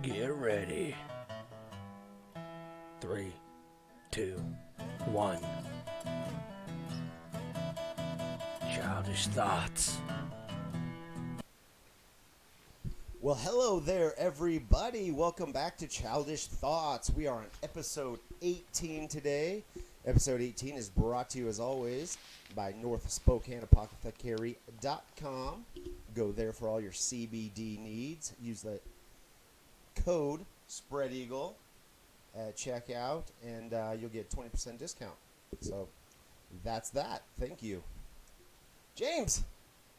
Get ready. 3, 2, 1. Childish thoughts. Well, hello there, everybody. Welcome back to Childish Thoughts. We are on episode 18 today. Episode 18 is brought to you, as always, by NorthSpokaneApothecary.com. Go there for all your CBD needs. Use the code SpreadEagle at checkout, and you'll get 20% discount. So that's that. Thank you. James.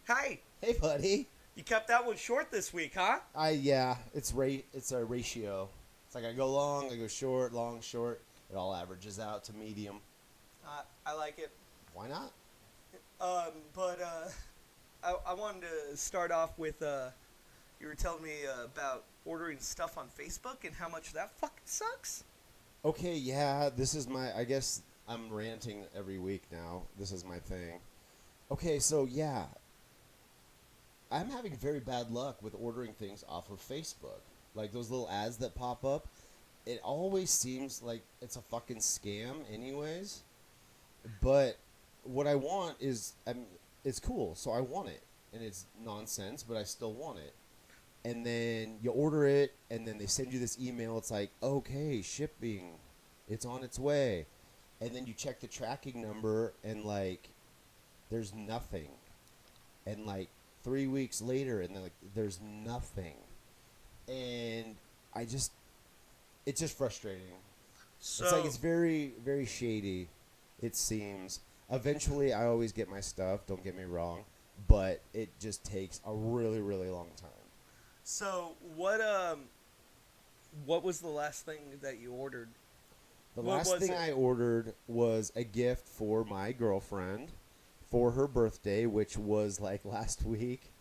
Hi. Hey, buddy. You kept that one short this week, huh? Yeah, it's a ratio. It's like I go long, I go short, long, short. It all averages out to medium. I like it. Why not? I wanted to start off with, you were telling me about ordering stuff on Facebook and how much that fucking sucks. Okay, yeah, this is I guess I'm ranting every week now. This is my thing. Okay, so yeah. I'm having very bad luck with ordering things off of Facebook. Like those little ads that pop up. It always seems like it's a fucking scam anyways. But what I want is, it's cool, so I want it. And it's nonsense, but I still want it. And then you order it, and then they send you this email. It's like, okay, shipping. It's on its way. And then you check the tracking number, and like, there's nothing. And like, 3 weeks later, and then like, there's nothing. And it's just frustrating. So, It's like it's very, very shady, it seems. Eventually, I always get my stuff, don't get me wrong, but it just takes a really, really long time. So what was the last thing that you ordered? The What last was thing it? I ordered was a gift for my girlfriend for her birthday, which was like last week.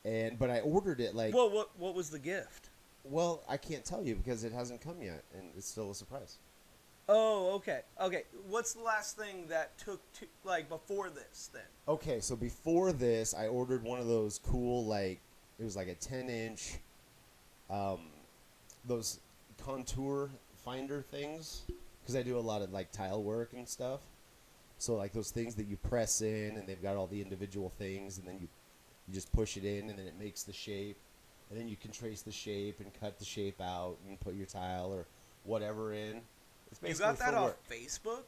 But I ordered it like... Well, what was the gift? Well, I can't tell you because it hasn't come yet, and it's still a surprise. Oh, okay. Okay. What's the last thing that took before this then? Okay, so before this, I ordered one of those cool, like, it was like a 10-inch, those contour finder things, because I do a lot of, like, tile work and stuff. So, like, those things that you press in, and they've got all the individual things, and then you just push it in, and then it makes the shape. And then you can trace the shape and cut the shape out and put your tile or whatever in. It's You basically got that for off work. Facebook?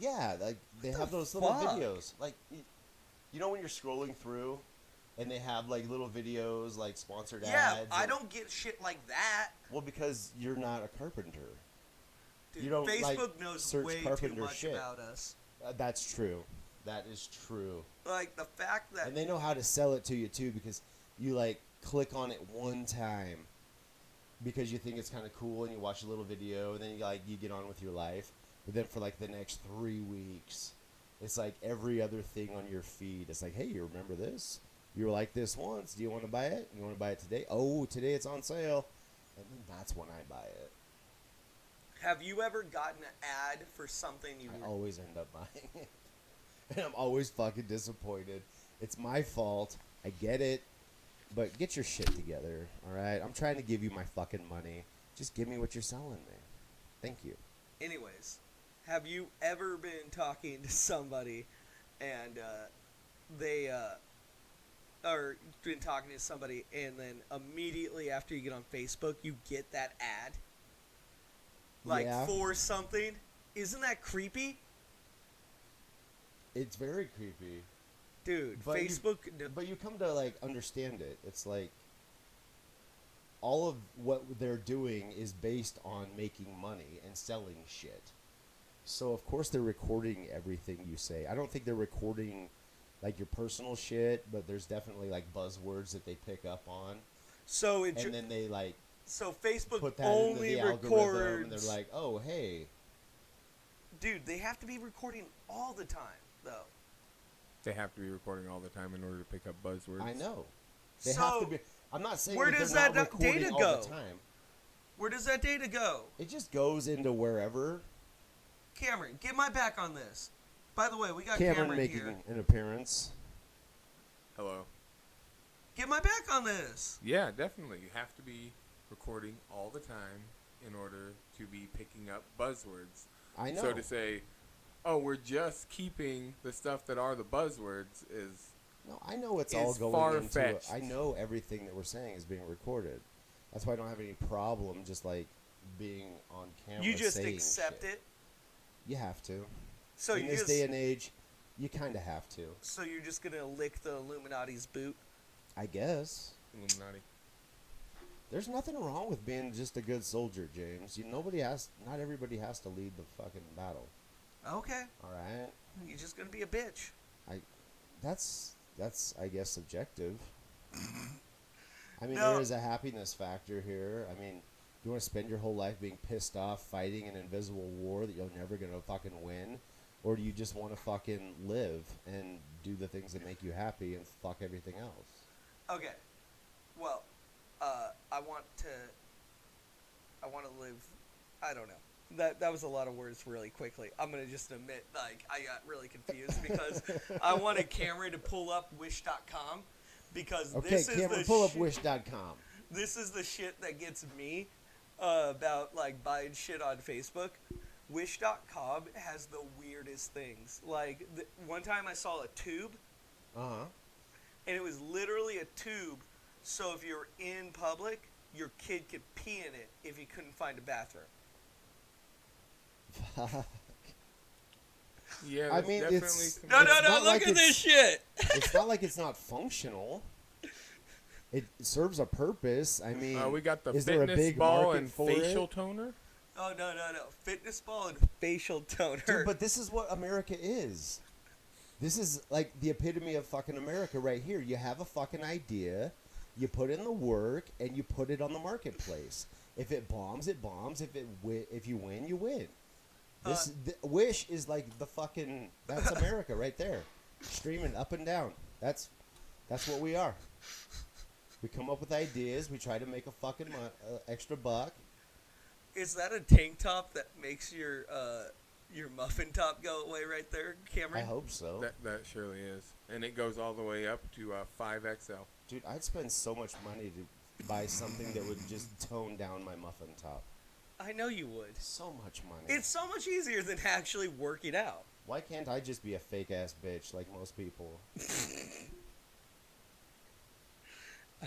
Yeah, like they What have the those little fuck? videos. Like, you know when you're scrolling through, and they have like little videos, like sponsored Yeah, ads. I don't get shit like that. Well, because you're not a carpenter. Dude, You don't, Facebook like, knows search way too carpenter much shit. about us. That's true. That is true. Like the fact that And they know how to sell it to you too, because you like click on it one time because you think it's kind of cool, and you watch a little video, and then you get on with your life. But then for like the next 3 weeks, it's like every other thing on your feed. It's like, hey, you remember this? You were like this once. Do you want to buy it? You want to buy it today? Oh, today it's on sale. And then that's when I buy it. Have you ever gotten an ad for something you I always end up buying it. And I'm always fucking disappointed. It's my fault. I get it. But get your shit together, alright? I'm trying to give you my fucking money. Just give me what you're selling me. Thank you. Anyways, have you ever been talking to somebody and or been talking to somebody and then immediately after you get on Facebook you get that ad? Like Yeah. for something? Isn't that creepy? It's very creepy. Dude, But Facebook... But you come to, like, understand it. It's like all of what they're doing is based on making money and selling shit. So, of course, they're recording everything you say. I don't think they're recording, like, your personal shit, but there's definitely, like, buzzwords that they pick up on. so it And then they, like, so Facebook put that only into the algorithm, records... and they're like, oh, hey. Dude, they have to be recording all the time, though. They have to be recording all the time in order to pick up buzzwords. I know. They So, have to be. I'm not saying where that does they're not that recording data all go? the time. Where does that data go? It just goes into wherever. Cameron, get my back on this. By the way, we got Cameron Cameron making here. an appearance. Hello. Get my back on this. Yeah, definitely. You have to be recording all the time in order to be picking up buzzwords. I know. So to say, oh, we're just keeping the stuff that are the buzzwords is No, I know it's all is going into it. far-fetched. I know everything that we're saying is being recorded. That's why I don't have any problem just like being on camera. You just saying accept shit. it. You have to. So In you this just day and age, you kind of have to. so you're just gonna lick the Illuminati's boot. I guess. Illuminati. There's nothing wrong with being just a good soldier, James. Not everybody has to lead the fucking battle. Okay, All right. you're just gonna be a bitch. That's I guess subjective. I mean, No. there is a happiness factor here. I mean, you want to spend your whole life being pissed off fighting an invisible war that you're never gonna fucking win, or do you just want to fucking live and do the things that make you happy and fuck everything else? Okay, well, I want to live. I don't know. That was a lot of words really quickly. I'm gonna just admit, like, I got really confused because I wanted Cameron to pull up Wish.com because Okay, this is Cameron, the pull up shit- Wish.com. This is the shit that gets me about like buying shit on Facebook. Wish.com has the weirdest things. Like one time I saw a tube, Uh and it was literally a tube. So if you're in public, your kid could pee in it if he couldn't find a bathroom. huh. Yeah, I that's mean, definitely it's- some- No, It's no, no! not Look like at this it's- shit. It's not like it's not functional. It serves a purpose. I mean, we got the is there a fitness big ball market and for facial it? toner. Oh no, no, no! Fitness ball and facial toner. Dude, but this is what America is. This is like the epitome of fucking America right here. You have a fucking idea, you put in the work, and you put it on the marketplace. If it bombs, it bombs. If you win, you win. Wish is like the fucking. That's America right there, streaming up and down. That's what we are. We come up with ideas. We try to make a fucking extra buck. Is that a tank top that makes your muffin top go away right there, Cameron? I hope so. That surely is, and it goes all the way up to 5XL. Dude, I'd spend so much money to buy something that would just tone down my muffin top. I know you would. So much money. It's so much easier than actually working out. Why can't I just be a fake ass bitch like most people?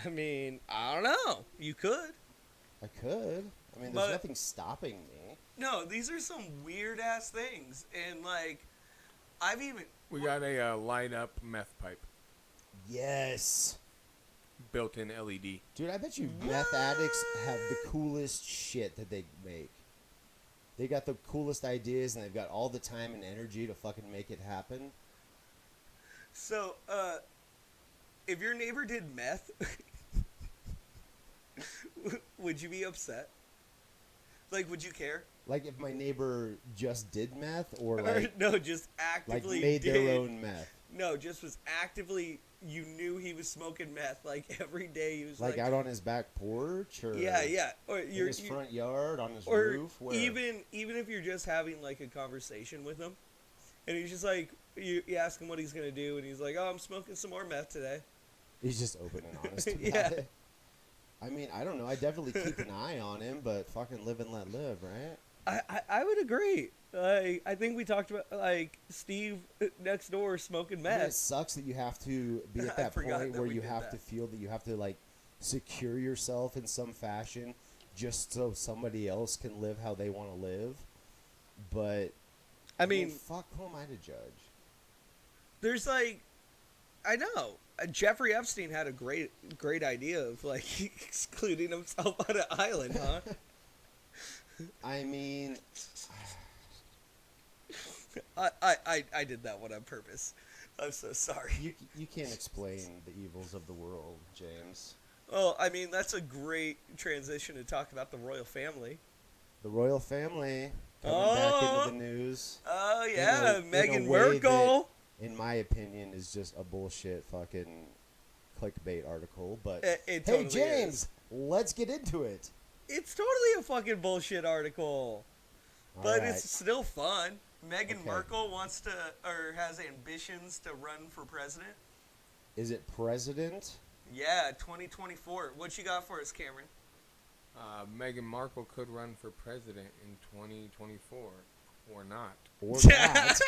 I mean, I don't know. You could. I could. I mean, there's But- nothing stopping me. No, these are some weird ass things, and like, I've even We got a light up meth pipe, Yes. built-in LED. Dude, I bet you meth addicts have the coolest shit that they make. They got the coolest ideas and they've got all the time and energy to fucking make it happen. so if your neighbor did meth, would you be upset? Like, would you care? Like if my neighbor just did meth or like no, just like actively made did. their own meth. No, just was actively. You knew he was smoking meth. Like every day, he was Like out on his back porch or Yeah, yeah. Or in you're his front yard, on his or roof, where even if you're just having like a conversation with him, and he's just like you ask him what he's gonna do, and he's like, "Oh, I'm smoking some more meth today." he's just open and honest about Yeah. it. I mean, I don't know. I definitely keep an eye on him, but fucking live and let live, right? I would agree. Like, I think we talked about like Steve next door smoking I mean, it meth. sucks that you have to be at I that forgot point that where we you did have that. to feel that you have to like secure yourself in some fashion just so somebody else can live how they want to live. But I mean, fuck, who am I to judge? there's like, I know Jeffrey Epstein had a great idea of like excluding himself on an island, huh? I mean, I did that one on purpose. I'm so sorry. you can't explain the evils of the world, James. Well, I mean, that's a great transition to talk about the royal family. The royal family coming Oh. back into the news. Oh, yeah, in a Meghan way that, Markle. in my opinion, is just a bullshit fucking clickbait article. But It hey, totally James, let's get into it. It's totally a fucking bullshit article. But All right. it's still fun. Meghan Okay. Markle wants to, or has ambitions to run for president. Is it president? Yeah, 2024. What you got for us, Cameron? Meghan Markle could run for president in 2024, or not. Or not.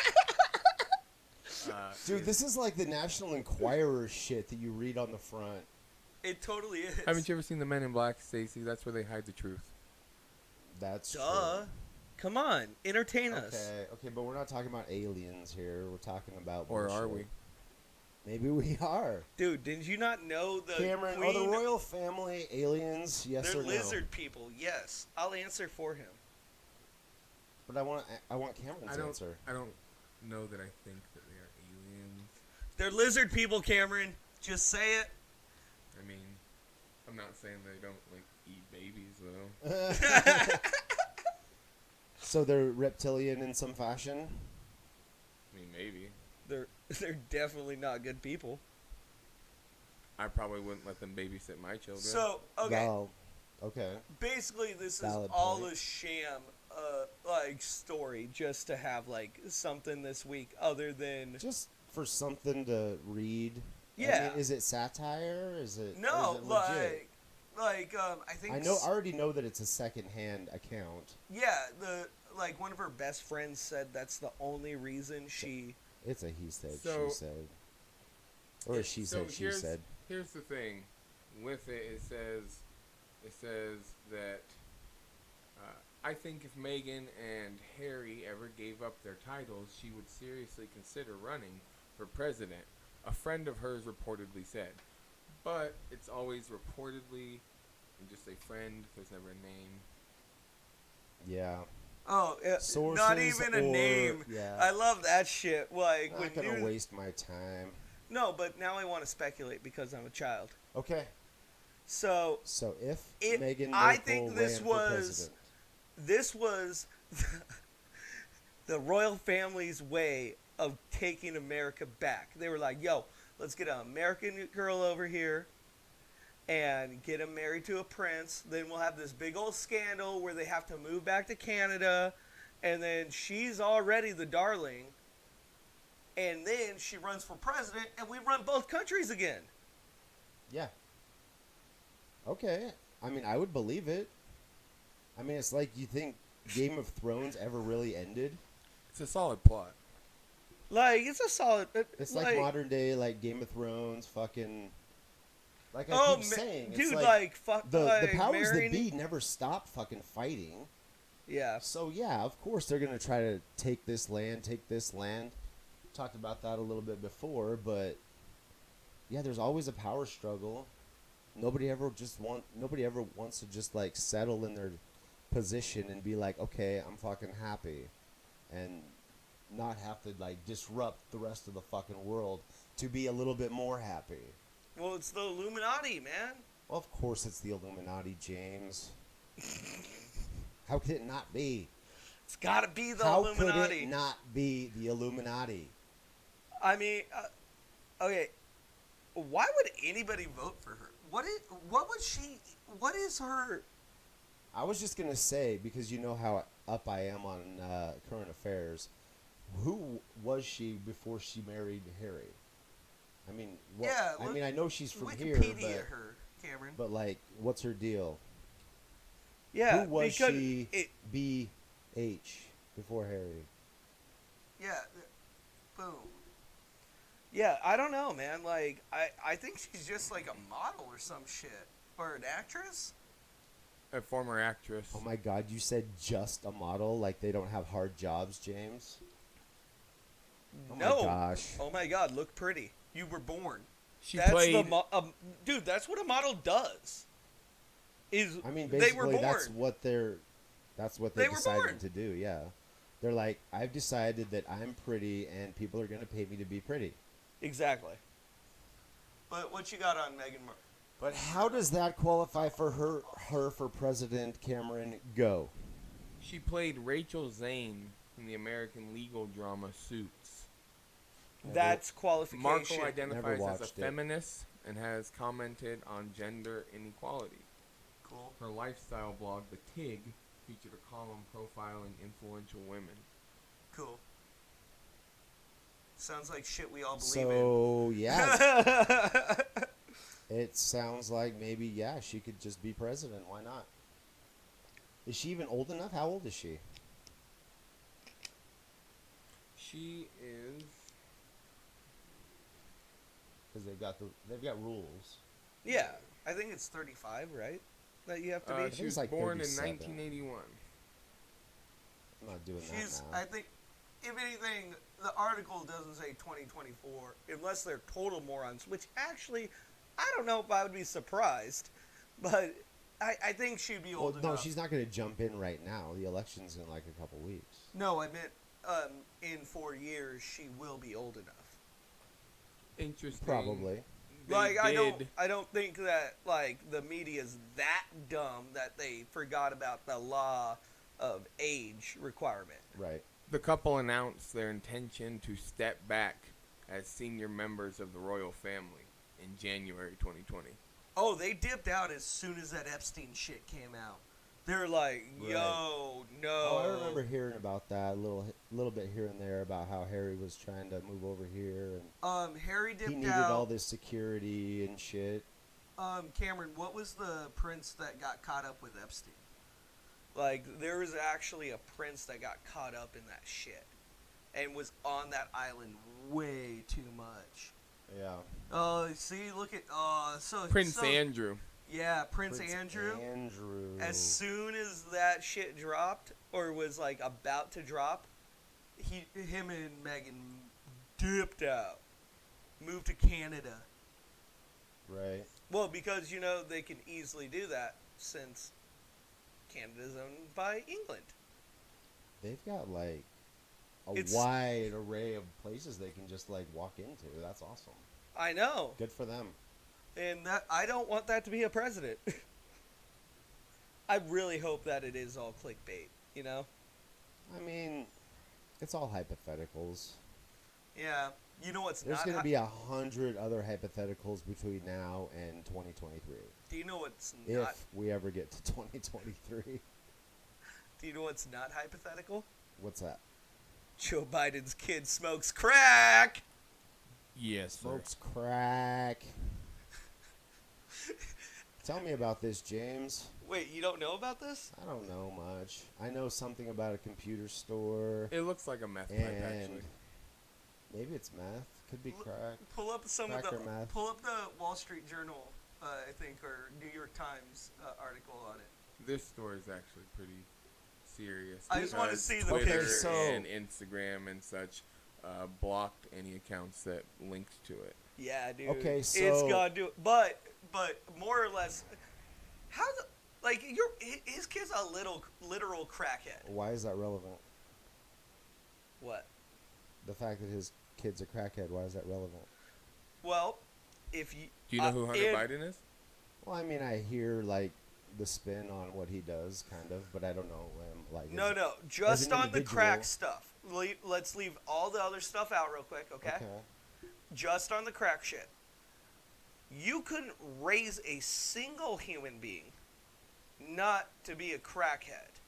Dude, this is like the National Enquirer shit that you read on the front. It totally is. Haven't you ever seen the Men in Black, Stacey? That's where they hide the truth. That's Duh. true. Come on, entertain us. Okay, but we're not talking about aliens here. We're talking about Or are bullshit. we? Maybe we are. Dude, did you not know the Cameron, queen? are the royal family aliens? Yes They're or no? lizard people. Yes, I'll answer for him. But I want Cameron's answer. I don't know that I think that they are aliens. They're lizard people, Cameron. Just say it. I mean, I'm not saying they don't like eat babies though. So they're reptilian in some fashion? I mean, maybe. They're definitely not good people. I probably wouldn't let them babysit my children. So, okay. Well, okay. Basically, this Valid is all point. a sham, like, story just to have, like, something this week other than... Just for something to read. Yeah. I mean, is it satire? Is it No, or is it legit? I think... I already know that it's a second-hand account. Yeah, one of her best friends said that's the only reason she... It's a he said, So- she said. Or a she said, she said. Here's the thing. With it, it says that I think if Meghan and Harry ever gave up their titles, she would seriously consider running for president. A friend of hers reportedly said. But it's always reportedly, and just a friend, there's never a name. Yeah. Oh, Sources not even a or- name. yeah. I love that shit. Like, I'm when not gonna you... waste my time. No, but now I want to speculate because I'm a child. Okay. So, So if It- Meghan I Markle think this ran for was- president, this was the royal family's way of taking America back. They were like, yo, let's get an American girl over here and get him married to a prince. Then we'll have this big old scandal where they have to move back to Canada. And then she's already the darling. And then she runs for president and we run both countries again. yeah. Okay. I mean, I would believe it. I mean, it's like you think Game of Thrones ever really ended? It's a solid plot. Like, it's a solid... It's like modern day, like Game of Thrones, fucking... Like I Oh, keep saying, it's dude, like fuck, the like, powers that marrying- be never stop fucking fighting. Yeah. So yeah, of course they're gonna try to take this land. Talked about that a little bit before, but yeah, there's always a power struggle. Nobody ever wants to just like settle in their position and be like, okay, I'm fucking happy, and not have to like disrupt the rest of the fucking world to be a little bit more happy. Well, it's the Illuminati, man. Well, of course it's the Illuminati, James. How could it not be? It's got to be the How Illuminati. could it not be the Illuminati? I mean, okay. Why would anybody vote for her? What is her? I was just gonna say, because you know how up I am on current affairs. Who was she before she married Harry? I mean, I know she's from here, Wikipedia her, Cameron. but like, what's her deal? Yeah, Who was because she? B.H. before Harry. Yeah, boom. Yeah, I don't know, man. Like, I think she's just like a model or some shit, or an actress. A former actress. Oh my God, you said just a model? Like they don't have hard jobs, James? Oh No. my gosh. Oh my God, look pretty. You were born. She That's played. dude. That's what a model does. I mean, they were basically, born. that's what They they were decided born. to do. Yeah, they're like, I've decided that I'm pretty, and people are gonna pay me to be pretty. Exactly. But what you got on Meghan Markle? But how does that qualify for her for president, Cameron? Go. She played Rachel Zane in the American legal drama Suits. That's qualification. Markle identifies as a watched it. feminist and has commented on gender inequality. Cool. Her lifestyle blog, The Tig, featured a column profiling influential women. Cool. Sounds like shit we all believe So in. yeah, it sounds like maybe she could just be president. Why not? Is she even old enough? How old is she? She is. Because they've got rules. Yeah, I think it's 35, right? That you have to be. She was like born 37. in 1981. I'm not doing She's. that now. I think, if anything, the article doesn't say 2024 unless they're total morons. Which actually, I don't know if I would be surprised, but I think she'd be old No, enough. she's not going to jump in right now. The election's in like a couple weeks. No, I meant in 4 years she will be old enough. Interesting. Probably. They Like did. I don't think that like the media's that dumb that they forgot about the law of age requirement. Right. The couple announced their intention to step back as senior members of the royal family in January 2020. Oh, they dipped out as soon as that Epstein shit came out. They're like, yo, no. Oh, I remember hearing about that a little bit here and there about how Harry was trying to move over here and Harry dipped he needed out. all this security and shit. Cameron, what was the prince that got caught up with Epstein? Like, there was actually a prince that got caught up in that shit and was on that island way too much. Yeah. Oh, see, look at Prince Andrew. Yeah, Prince Andrew. As soon as that shit dropped, or was like about to drop, him and Meghan dipped out, moved to Canada. Right. Well, because they can easily do that since Canada's owned by England. They've got like a It's- wide array of places they can just like walk into. That's awesome. I know, Good for them. and that I don't want that to be a president. I really hope that it is all clickbait. I mean, it's all hypotheticals. Yeah. You know what's There's not? going to be 100 other hypotheticals between now and 2023. Do you know what's If not? we ever get to 2023. Do you know what's not hypothetical? What's that? Joe Biden's kid smokes crack. Yes, sir. Smokes crack. Tell me about this, James. Wait, you don't know about this? I don't know much. I know something about a computer store. It looks like a meth pipe, And actually. maybe it's meth. Could be crack. Pull up Crack or meth. Pull up the Wall Street Journal, I think, or New York Times article on it. This story is actually pretty serious. I just wanna because see the Twitter picture. So- and Instagram and such blocked any accounts that linked to it. Yeah, dude. Okay, it's so- gotta do it. But more or less, his kid's a literal crackhead. Why is that relevant? What? The fact that his kid's a crackhead, why is that relevant? Well, if you Do you know who Hunter Biden is? Well, I mean, I hear, like, the spin on what he does, kind of, but I don't know him. Like, No, just an on the crack individual- stuff. Let's leave all the other stuff out real quick, okay? Just on the crack shit. You couldn't raise a single human being not to be a crackhead.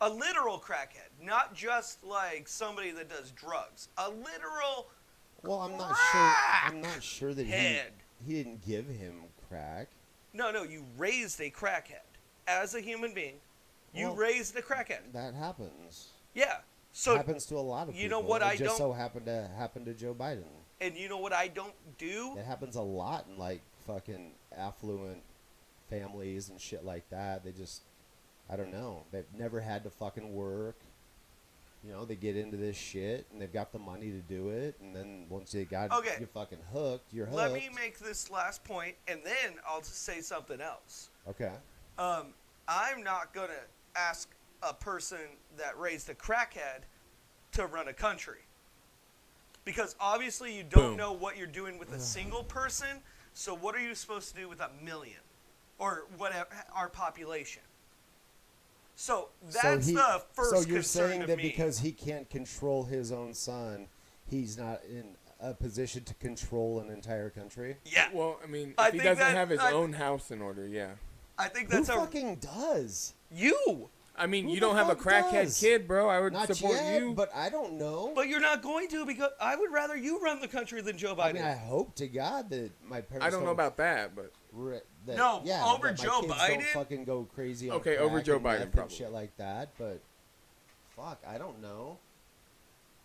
A literal crackhead, not just like somebody that does drugs. A literal Well, I'm not sure that head. he didn't give him crack. No, you raised a crackhead. As a human being, you Well, raised a crackhead. That happens. Yeah. So Happens to a lot of people. you know what It I just don't- so happened to happen to Joe Biden. and you know what I don't do? It happens a lot in like fucking affluent families and shit like that. They just, I don't know. They've never had to fucking work. You know, they get into this shit and they've got the money to do it. And then once they got Okay. you fucking hooked, you're hooked. Let me make this last point, and then I'll just say something else. Okay. I'm not going to ask a person that raised a crackhead to run a country. Because obviously you don't Boom. know what you're doing with a single person, so what are you supposed to do with 1 million? Or whatever, our population. So that's the first So you're concern saying to that me. because he can't control his own son, he's not in a position to control an entire country? Yeah, Well, I mean, I if he think doesn't that- have his I- own house in order, yeah. I think Who that's fucking does? you. I mean, Who you the don't have a fuck crackhead does? kid, bro. I would Not support yet, you. but I don't know. But you're not going to, because I would rather you run the country than Joe Biden. I mean, I hope to God that my parents I don't know about that, but No, over that my Joe kids Biden? Don't fucking go crazy on Okay, over crack Joe and Biden, meth probably. and shit like that. But fuck, I don't know.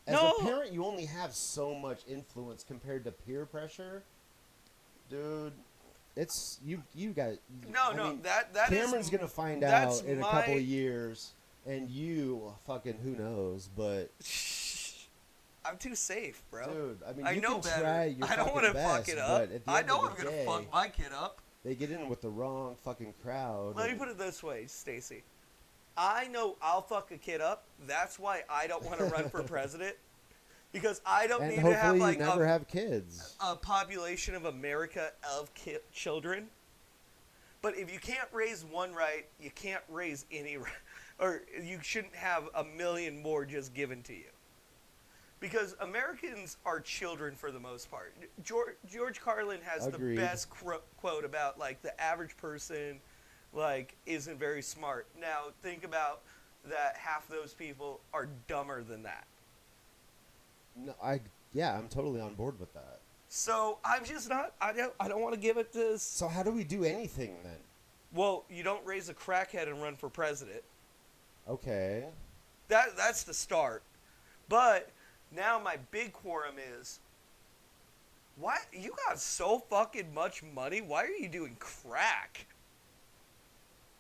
As No. a parent, you only have so much influence compared to peer pressure, dude. It's you got. No, I no, mean, that Cameron's is, gonna find that's out in a my- couple of years, and you fucking who knows, but. I'm too safe, bro. Dude, I mean, I you know can better. try your I don't fucking want to fuck best, it up. but at the I end know of I'm the gonna day, fuck my kid up. they get in with the wrong fucking crowd. Let me and- put it this way, Stacey. I know I'll fuck a kid up. That's why I don't want to run for president. Because I don't and need to hopefully have you like never have kids. a population of America of children. But if you can't raise one right, you can't raise any right. Or you shouldn't have a million more just given to you. Because Americans are children for the most part. George Carlin has Agreed. the best quote about like the average person like isn't very smart. Now think about that half those people are dumber than that. No, I'm totally on board with that. So I'm just not. I don't want to give it this. So how do we do anything then? Well, you don't raise a crackhead and run for president. Okay. That's the start. But now my big quorum is, why you got so fucking much money? Why are you doing crack?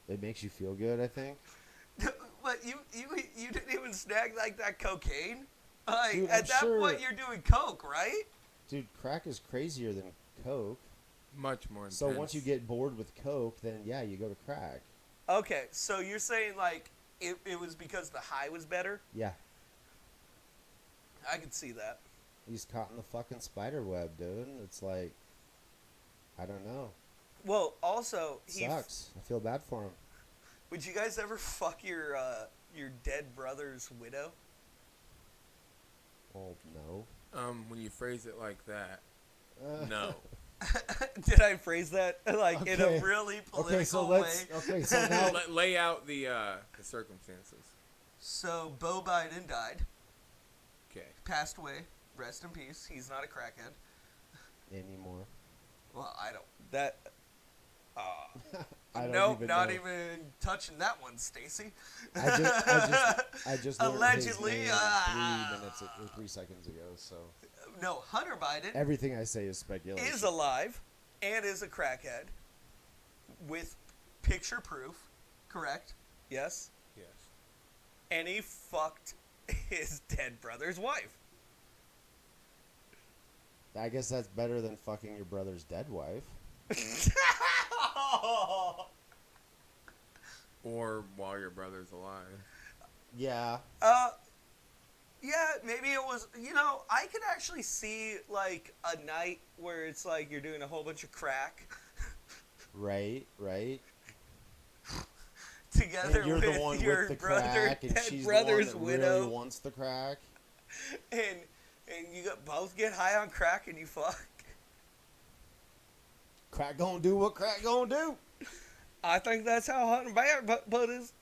It makes you feel good, I think. But you didn't even snag like that cocaine. Like Dude, at I'm that sure- point you're doing coke, right? Dude, crack is crazier than coke. Much more intense. So once you get bored with coke, then yeah, you go to crack. Okay, so you're saying like it was because the high was better? Yeah. I could see that. He's caught in the fucking spider web, dude. It's like, I don't know. Well, also Sucks. I feel bad for him. Would you guys ever fuck your dead brother's widow? Oh, no. When you phrase it like that, no. Did I phrase that like in Okay. a really political Okay, so way? so now, Lay out the circumstances. So Beau Biden died, Okay. passed away. Rest in peace. He's not a crackhead. anymore. Well, I don't. That. I don't Nope, even not know. even touching that one, Stacey. I just learned Allegedly, his name 3 seconds ago. So No, Hunter Biden everything I say is speculation. is alive and is a crackhead with picture proof. Correct? Yes. Yes. And he fucked his dead brother's wife. I guess that's better than fucking your brother's dead wife. Or while your brother's alive. Yeah. Yeah, maybe it was, I could actually see, like, a night where it's like you're doing a whole bunch of crack Right. together And you're with the one your with the brother, crack, and dead she's brother's the one that widow, really wants the crack. and you both get high on crack and you fuck. Crack gonna do what crack gonna do. I think that's how Hunter Biden is.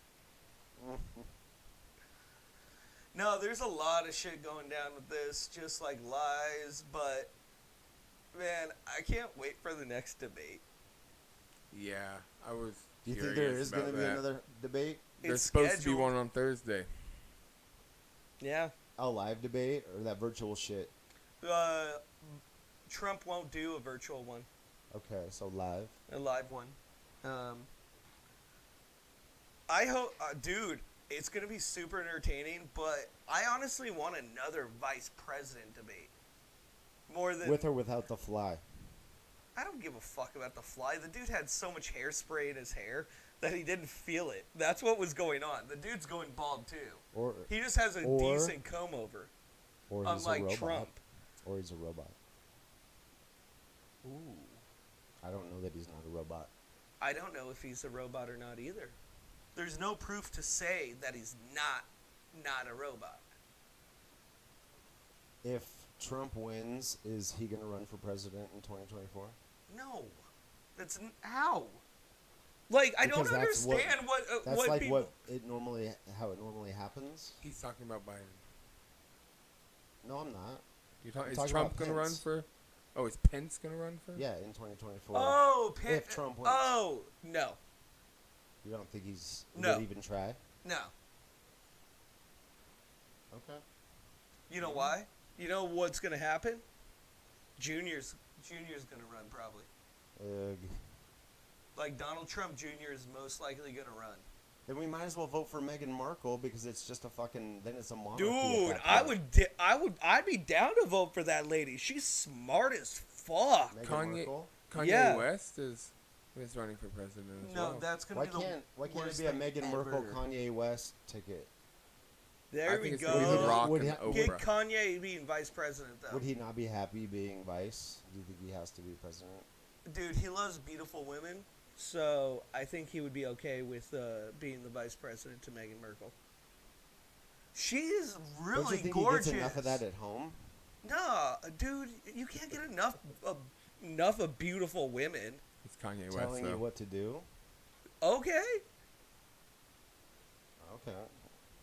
No, there's a lot of shit going down with this, just like lies, but man, I can't wait for the next debate. Yeah, I was. Do you think there curious is gonna about be that. another debate? There's It's supposed to be scheduled. one on Thursday. Yeah. A live debate or that virtual shit? Trump won't do a virtual one, Okay, so live. a live one. I hope, dude, it's gonna be super entertaining. But I honestly want another vice president debate. More than With or without the fly. I don't give a fuck about the fly. The dude had so much hairspray in his hair that he didn't feel it. That's what was going on. The dude's going bald too. Or He just has a Or- decent comb over. or he's Unlike a robot. Trump. Or he's a robot. Ooh. I don't know that he's not a robot. I don't know if he's a robot or not either. There's no proof to say that he's not a robot. If Trump wins, is he gonna run for president in 2024? No. That's how? Like, I don't Because that's what- understand what That's what like people how it normally happens. He's talking about Biden. No, I'm not. Is talking Trump about going to run Pence. for Oh, is Pence gonna run for? Yeah, in 2024. Oh, If Trump wins. Oh, no. You don't think he's No. would even try? No. Okay. You know why? You know what's going to happen? Junior's going to run probably. Ugh. Like Donald Trump Jr. is most likely going to run. Then we might as well vote for Meghan Markle because it's just a fucking. Then it's a monarchy. Dude, at that point. I'd be down to vote for that lady. She's smart as fuck. Meghan Kanye- Markle. Kanye Yeah. West is running for president as No, well. that's going Why to be can't the it worst be a thing Meghan Markle ever. Kanye West ticket? There I we think it's gonna be The go. Rock Would and he- Get Oprah. Kanye being vice president, though. Would he not be happy being vice? Do you think he has to be president? Dude, he loves beautiful women, so I think he would be okay with being the vice president to Meghan Markle. She is Don't really you think gorgeous. he gets enough of that at home? Nah, dude, you can't get enough of beautiful women. It's Kanye West Telling you though. what to do? Okay. Okay.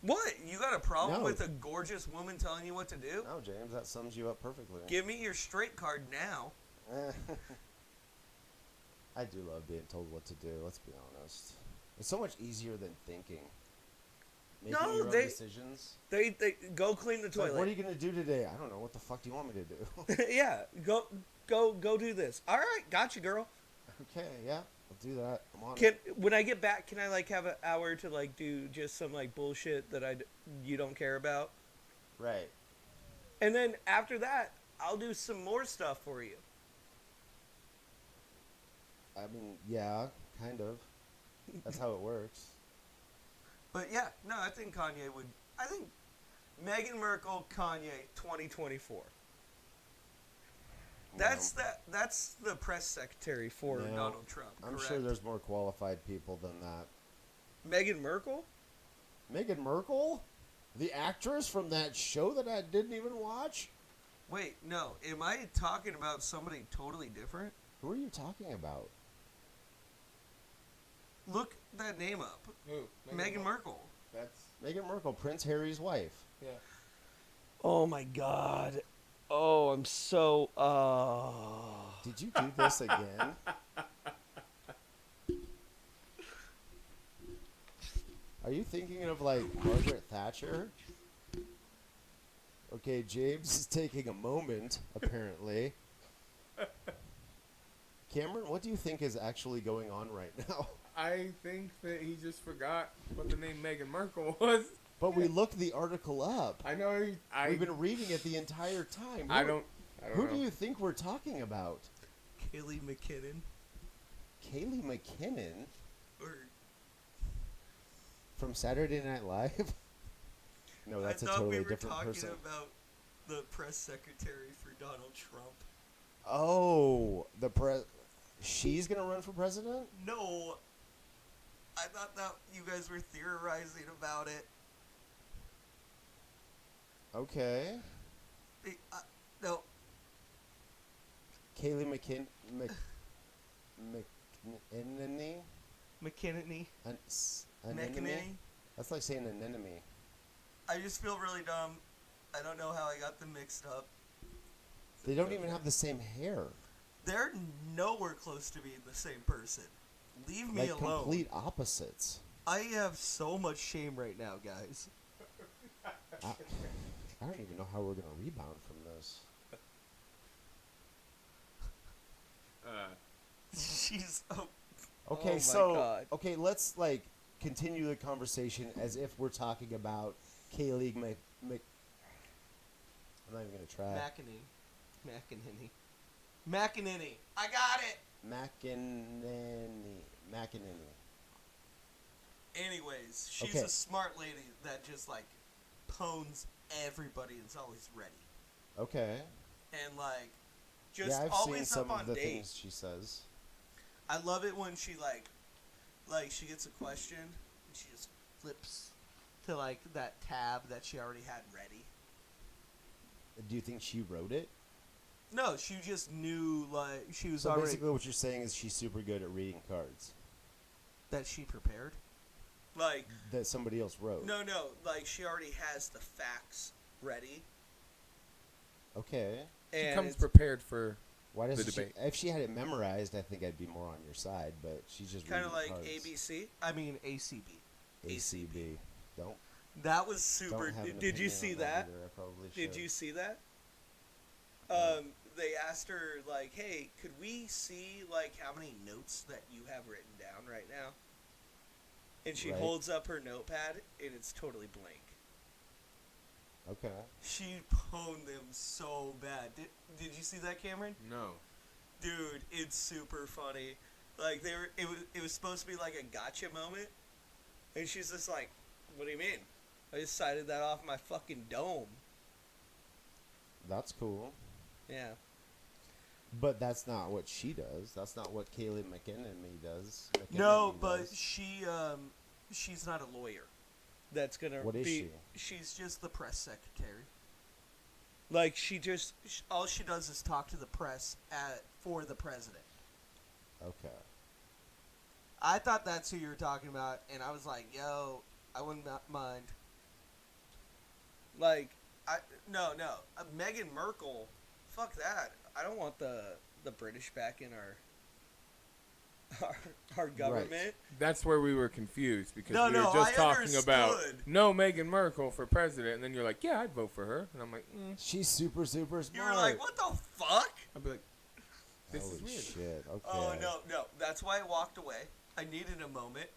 What? You got a problem No. with a gorgeous woman telling you what to do? No, James, that sums you up perfectly. Give me your straight card now. I do love being told what to do, let's be honest. It's so much easier than thinking. Making No, your own they- decisions. They go clean the It's like, toilet. what are you going to do today? I don't know. What the fuck do you want me to do? Yeah, go do this. All right, gotcha, girl. Okay, yeah, I'll do that. I'm on it. When I get back, can I like have an hour to like do just some like bullshit that you don't care about? Right. And then after that, I'll do some more stuff for you. I mean, yeah, kind of. That's how it works. But yeah, no, I think Kanye would. I think Meghan Markle, Kanye, 2024. That's the press secretary for No, Donald Trump. I'm correct? sure there's more qualified people than that. Meghan Markle. Meghan Markle? The actress from that show that I didn't even watch? Wait, no. Am I talking about somebody totally different? Who are you talking about? Look that name up. Who? Meghan Markle. That's Meghan Markle, Prince Harry's wife. yeah. Oh my God. Oh, I'm so. Did you do this again? Are you thinking of like Margaret Thatcher? Okay, James is taking a moment, apparently. Cameron, what do you think is actually going on right now? I think that he just forgot what the name Meghan Markle was. But we looked the article up. I know. We've been reading it the entire time. I don't Who know. do you think we're talking about? Kaylee McKinnon. Kaylee McKinnon Or from Saturday Night Live? No, that's I a thought totally we were different talking person. about the press secretary for Donald Trump. Oh, she's gonna run for president? No, I thought that you guys were theorizing about it. Okay. No, Kaylee McKinnon. McKinney. Anemone? That's like saying an enemy. I just feel really dumb. I don't know how I got them mixed up. They don't even have the same hair. They're nowhere close to being the same person. Leave me Like alone. complete opposites. I have so much shame right now, guys. I don't even know how we're gonna rebound from this. She's. Okay, my so God. okay, let's like continue the conversation as if we're talking about Kaylee I'm not even gonna try. McEnany. I got it. McEnany. Anyways, she's Okay. a smart lady that just like pones everybody and is always ready. Okay. And like just Yeah, I've always seen some up on of the dates. things she says. I love it when she like she gets a question and she just flips to like that tab that she already had ready. Do you think she wrote it? No, she just knew like she was So already basically what you're saying is she's super good at reading cards that she prepared. Like that somebody else wrote. no, like she already has the facts ready. Okay. She And comes it's- prepared for Why the doesn't she? debate. If she had it memorized, I think I'd be more on your side. But she's just Kind of reading like cards. ABC. I mean ACB. ACB. Don't That was super. don't have an Did you opinion see on that? either. I probably Did should. you see that? They asked her like, "Hey, could we see like how many notes that you have written down right now?" And she Right. holds up her notepad, and it's totally blank. Okay. She pwned them so bad. Did you see that, Cameron? No. Dude, it's super funny. Like it was supposed to be like a gotcha moment, and she's just like, "What do you mean? I just cited that off my fucking dome." That's cool. Yeah. But that's not what she does. That's not what Kaylee McKinnon does. No, McKinnon but does. she's not a lawyer. That's gonna What is be. she? She's just the press secretary. Like all she does is talk to the press for the president. Okay. I thought that's who you were talking about, and I was like, "Yo, I wouldn't mind." Like, no, Meghan Merkel, fuck that. I don't want the British back in our government. That's where we were confused because No, we were no, just I talking about understood. no Meghan Merkel for president, and then you're like, yeah, I'd vote for her, and I'm like, She's super smart. You were like, "What the fuck?" I'd be like, this Holy is weird. shit. Okay. Oh no! That's why I walked away. I needed a moment.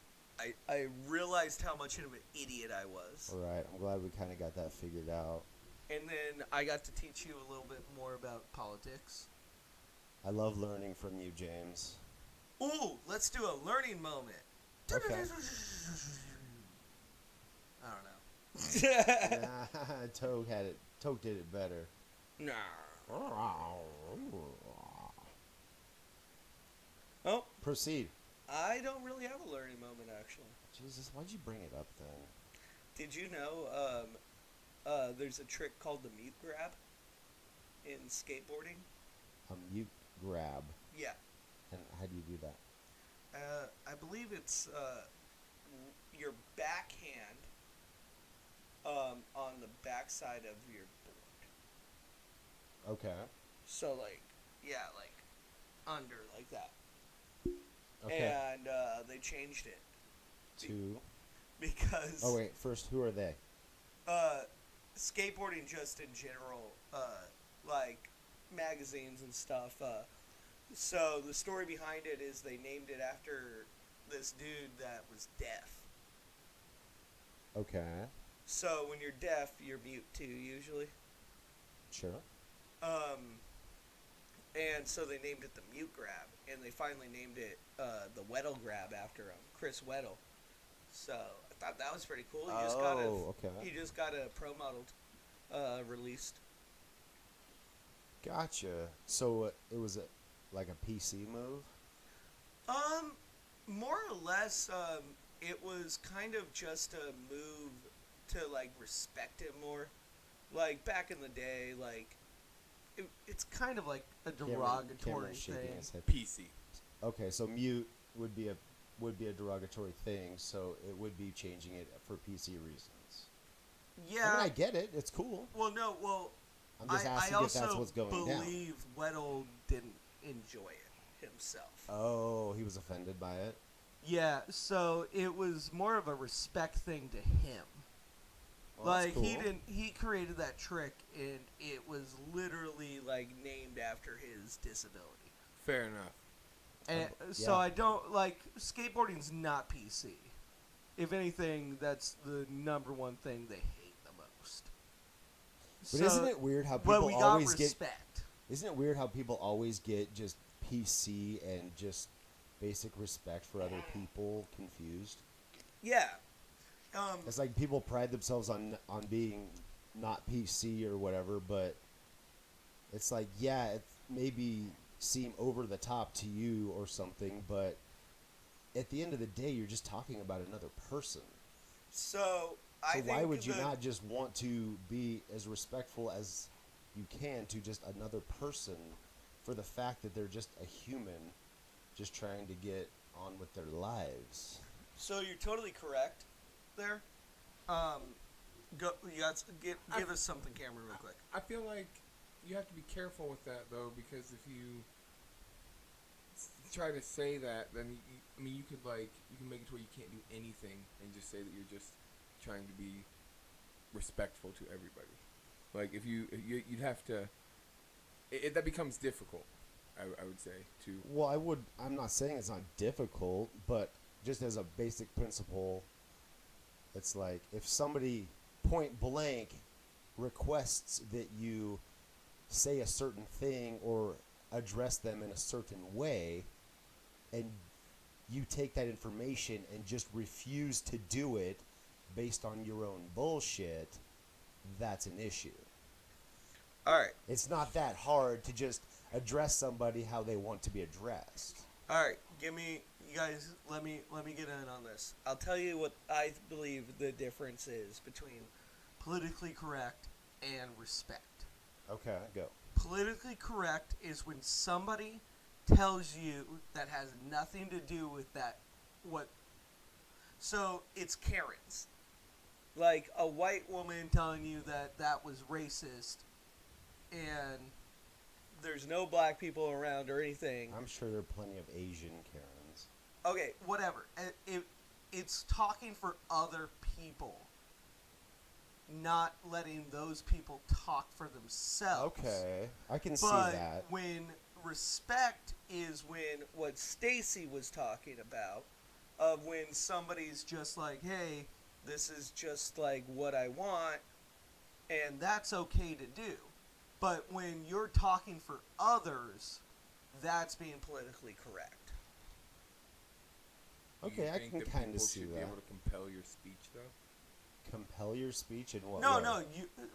I realized how much of an idiot I was, All right. I'm glad we kind of got that figured out. and then I got to teach you a little bit more about politics. I love learning from you, James. Ooh, let's do a learning moment. Okay. I don't know. Nah, Toad had it. Toad did it better. Nah. Oh, Proceed. I don't really have a learning moment actually. Jesus, why'd you bring it up then? Did you know there's a trick called the mute grab in skateboarding? A mute grab. Yeah. And how do you do that? I believe it's your backhand on the backside of your board. Okay. So like under like that. Okay. And they changed it Two. because Oh wait. First, who are they? skateboarding just in general, like magazines and stuff. So the story behind it is they named it after this dude that was deaf. Okay. So when you're deaf, you're mute too usually. Sure. And so they named it the mute grab, and they finally named it the Weddle grab after him, Chris Weddle. So I thought that was pretty cool. He just got a pro model released. Gotcha. So it was like a PC move? More or less, it was kind of just a move to like respect him more. Like back in the day, like it's kind of like a derogatory Cameron's shaking thing. his head. PC. Okay, so mute would be a derogatory thing, so it would be changing it for PC reasons. Yeah. I mean, I get it. It's cool. Well, no. Well, I'm just I asking also if that's what's going down. believe Weddle didn't enjoy it himself. Oh, he was offended by it? Yeah. So it was more of a respect thing to him. Well, that's Like cool. he created that trick, and it was literally like named after his disability. Fair enough. And so yeah. I don't like skateboarding's not PC. If anything, that's the number one thing they hate the most. But So- isn't it weird how But people we got always get? respect. Isn't it weird how people always get just PC and just basic respect for other people confused? Yeah. It's like people pride themselves on being not PC or whatever, but it's like, yeah, it maybe seem over the top to you or something, but at the end of the day, you're just talking about another person. So So why would you not just want to be as respectful as you can to just another person for the fact that they're just a human just trying to get on with their lives? So you're totally correct there. Give us something, Cameron, real quick. I feel like you have to be careful with that though, because if you try to say that, then you could you can make it to where you can't do anything and just say that you're just trying to be respectful to everybody. Like if you'd have to, that becomes difficult. I would say too. Well, I'm not saying it's not difficult, but just as a basic principle, it's like if somebody point blank requests that you say a certain thing or address them in a certain way, and you take that information and just refuse to do it based on your own bullshit, that's an issue. All right. It's not that hard to just address somebody how they want to be addressed. All right. You guys, let me get in on this. I'll tell you what I believe the difference is between politically correct and respect. Okay, go. Politically correct is when somebody tells you that has nothing to do with that. So it's Karens. Like a white woman telling you that was racist, and there's no black people around or anything. I'm sure there are plenty of Asian Karens. Okay, whatever. It's talking for other people, not letting those people talk for themselves. Okay, I can see that. But when respect is when what Stacey was talking about, of when somebody's just like, hey, this is just like what I want, and that's okay to do. But when you're talking for others, that's being politically correct. Okay, I can kind of see Should that. be able to compel your speech, though. Compel your speech in what No, way? no,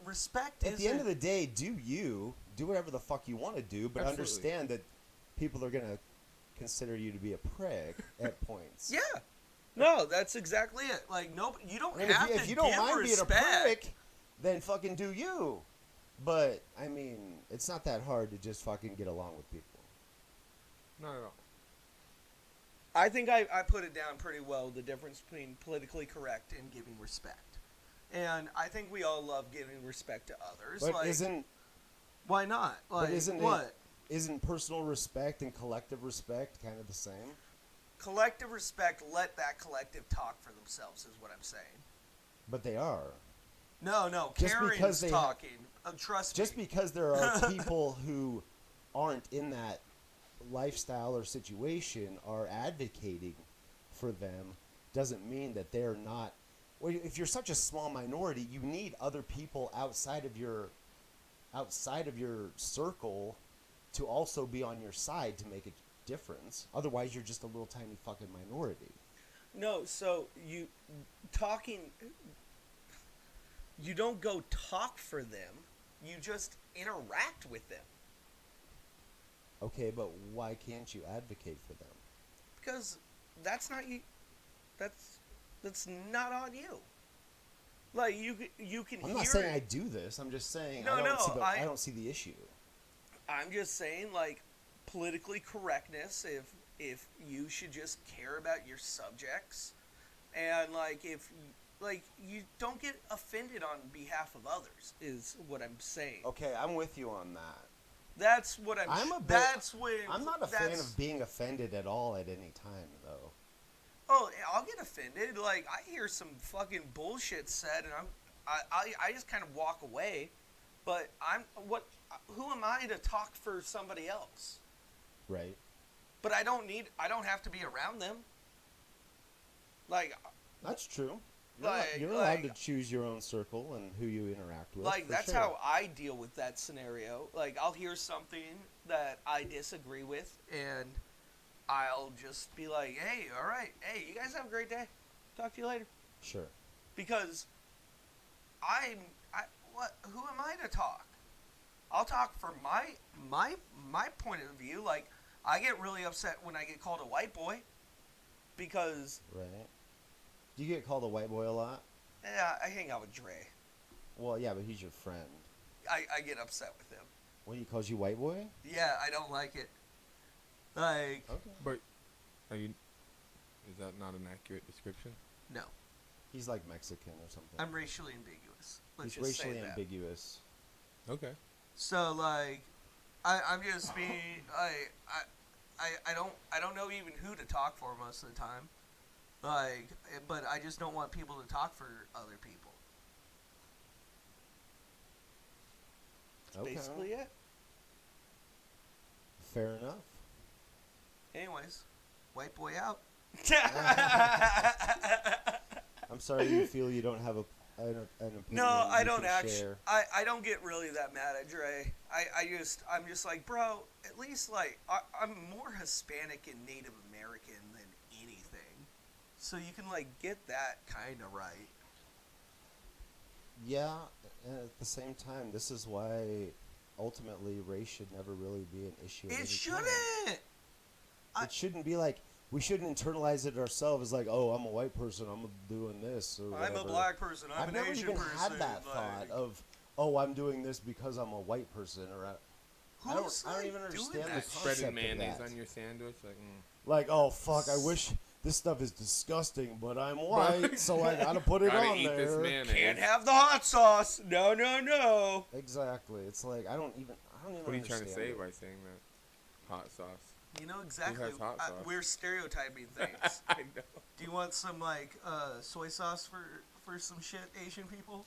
respect At the end of the day, do whatever the fuck you want to do, but Absolutely. understand that people are gonna consider you to be a prick at points. Yeah. No, that's exactly it. Like, no, you don't I mean, have if you to don't give mind respect. being a prick, then fucking do you. But I mean, it's not that hard to just fucking get along with people. Not at all. I think I put it down pretty well, the difference between politically correct and giving respect. And I think we all love giving respect to others. But like, isn't why not? Like, but isn't what? Isn't personal respect and collective respect kind of the same? Collective respect, let that collective talk for themselves is what I'm saying. But they are. No, Just Karen's because they talking. Trust Just me. because there are people who aren't in that lifestyle or situation are advocating for them doesn't mean that they're not. Well, if you're such a small minority, you need other people outside of your circle to also be on your side to make a difference. Otherwise, you're just a little tiny fucking minority. No, so you don't go talk for them. You just interact with them. Okay, but why can't you advocate for them? Because that's not you. That's not on you. Like you can. I'm hear not saying it. I do this. I'm just saying No, I don't see the issue. I'm just saying, like, politically correctness. If you should just care about your subjects, and like if you don't get offended on behalf of others, is what I'm saying. Okay, I'm with you on that. That's what I'm. That's when. I'm not a fan of being offended at all at any time, though. Oh, I'll get offended. Like, I hear some fucking bullshit said, and I just kind of walk away. But who am I to talk for somebody else? Right. But I don't have to be around them. Like, That's true. Like, You're allowed to choose your own circle and who you interact with. like, that's sure. how I deal with that scenario. Like, I'll hear something that I disagree with, and I'll just be like, hey, all right. Hey, you guys have a great day. Talk to you later. Sure. Because who am I to talk? I'll talk for my point of view. Like, I get really upset when I get called a white boy because Right. Do you get called a white boy a lot? I hang out with Dre. Well, yeah, but he's your friend. I get upset with him. When he calls you white boy? Yeah, I don't like it. Like, Okay. But is that not an accurate description? no, He's like Mexican or something. I'm racially ambiguous. Let's He's just racially say that. ambiguous. Okay. So like, I'm just being I don't know even who to talk for most of the time. Like, but I just don't want people to talk for other people. That's Okay. basically it. Fair enough. Anyways, white boy out. I'm sorry you feel you don't have an opinion. No, I you don't can actually. share. I don't get really that mad at Dre. I'm just like, bro. At least like I'm more Hispanic and Native American than anything, so you can like get that kind of right. Yeah, and at the same time, this is why ultimately race should never really be an issue. It It shouldn't. It shouldn't be like we shouldn't internalize it ourselves. Like, oh, I'm a white person, I'm doing this. Or I'm a whatever. black person. I'm I've an never Asian even person. had that thought of, oh, I'm doing this because I'm a white person, or I don't even understand the concept Spreading of mayonnaise that. on your sandwich, like. Like, oh fuck, I wish this stuff is disgusting, but I'm white, so I gotta put it Gotta on eat this there. mayonnaise. Can't have the hot sauce. No, no, no. Exactly. It's like I don't even What are you trying to say understand by it. saying that? Hot sauce. You know exactly. has hot sauce? We're stereotyping things. I know. Do you want some like soy sauce for some shit Asian people?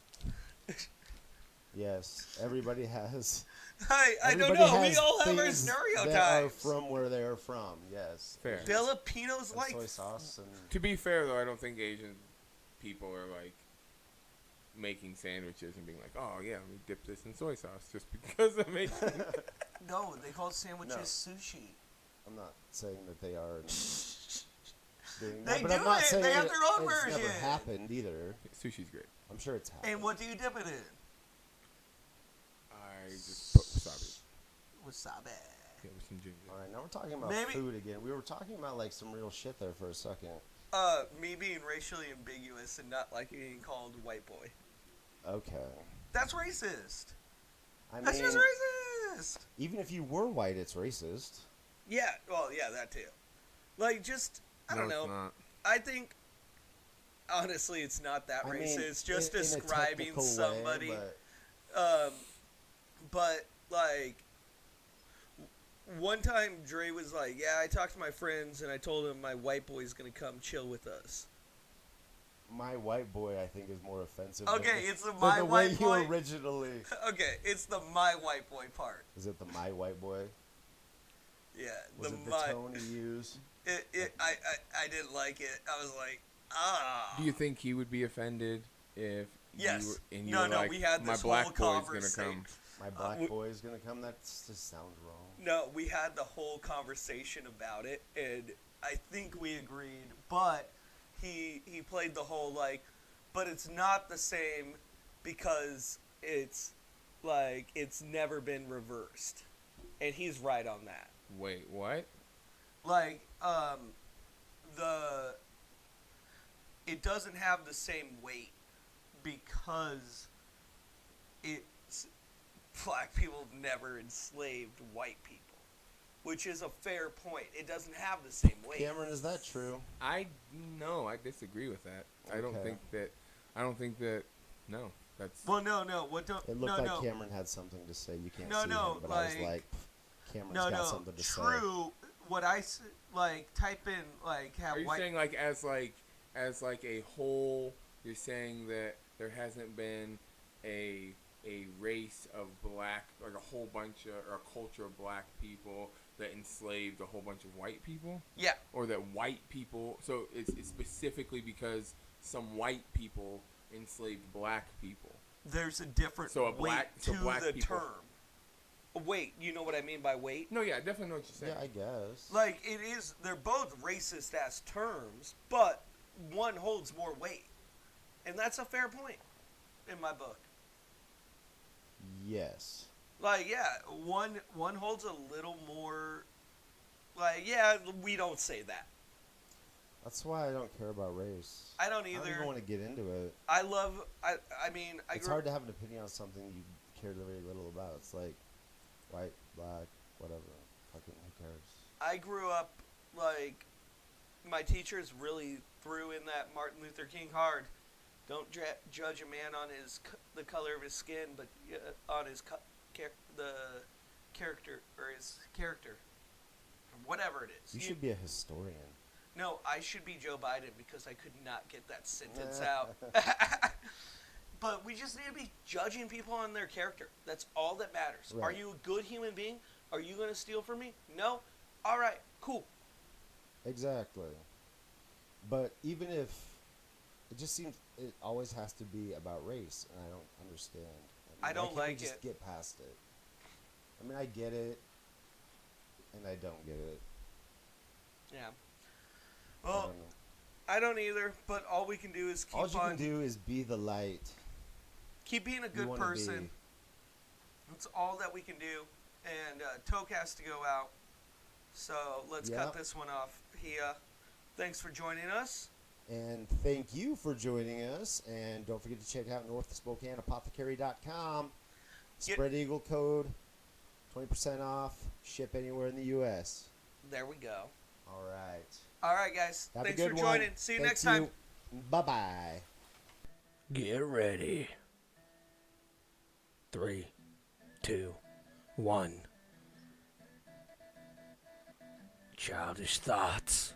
Yes, everybody has. I don't everybody know. We has all have our things that are stereotypes. from where they're from. Yes. Fair. Filipinos And like soy sauce and To be fair, though, I don't think Asian people are like making sandwiches and being like, "Oh yeah, let me dip this in soy sauce," just because I'm making. No, they call sandwiches sushi. I'm not saying that they are doing They that, but do I'm not it. saying They have it- their own it's version. never happened either. Sushi's great. I'm sure it's happened. And what do you dip it in? I just put wasabi. Wasabi. Yeah, with some ginger. All right, now we're talking about Maybe- food again. We were talking about like some real shit there for a second. Me being racially ambiguous and not like being called white boy. Okay. That's racist. I That's mean, just racist. even if you were white, it's racist. Yeah, well, yeah, that too. Like, just, I don't know. It's not. I think, honestly, it's not that I racist. mean, It's just in a describing technical way, somebody. but But, like, one time Dre was like, yeah, I talked to my friends and I told them my white boy's going to come chill with us. my white boy, I think, is more offensive. Okay, than, it's the than my the way white you boy. originally. Okay, it's the my white boy part. Is it the my white boy? Yeah, Was the it the my. tone you use? I didn't like it. I was like, ah. Do you think he would be offended if Yes. you were, and you No, were no, like, we had my this black whole boy's gonna conversation. come? My black we- boy is gonna come. That just sounds wrong. No, we had the whole conversation about it, and I think we agreed. But he played the whole like, but it's not the same because it's like it's never been reversed, and he's right on that. Wait, what? Like it doesn't have the same weight because it's black people have never enslaved white people, which is a fair point. It doesn't have the same weight. Cameron, is that true? I disagree with that. I don't Okay. think that. No, that's. Well, no. What don't? It looked no, like no. Cameron had something to say. You can't No, see no, him, but I was like- like, Cameron's No, got no. something to say. True. What I like type in like have Are you white. saying like as a whole? You're saying that there hasn't been a race of black, like a whole bunch of, or a culture of black people that enslaved a whole bunch of white people? Yeah. Or that white people, so it's specifically because some white people enslaved black people. There's a different So a weight black- so to black the people- term. Wait, you know what I mean by weight? No, yeah, I definitely know what you're saying. Yeah, I guess. Like it is, they're both racist ass terms, but one holds more weight, and that's a fair point in my book. Yes. Like, yeah, one holds a little more. Like, yeah, we don't say that. That's why I don't care about race. I don't I don't either. even want to get into it. I love. I mean, I It's grew. hard to have an opinion on something you care very little about. It's like white, black, whatever. Fucking who cares? I grew up like my teachers really threw in that Martin Luther King card. Don't judge a man on the color of his skin, but on his the character or his character, whatever it is. You should be a historian. No, I should be Joe Biden because I could not get that sentence out. But we just need to be judging people on their character. That's all that matters. Right. Are you a good human being? Are you going to steal from me? No? All right, cool. Exactly. But even if it just seems it always has to be about race, and I don't understand. I don't why can't like we just it. get past it. I mean, I get it, and I don't get it. Yeah. I Well, don't know. I don't either, but all we can do is keep All you on can do is be the light. keep being a you good wanna person. be. That's all that we can do. And Toke has to go out. So let's cut Yep. this one off. Thanks for joining us. And thank you for joining us. And don't forget to check out NorthSpokaneApothecary.com. Spread Eagle code, 20% off. Ship anywhere in the U.S. There we go. All right. All right, guys. Have Thanks a for good one. joining. See you Thank next time. Bye-bye. Get ready. 3, 2, 1. Childish thoughts.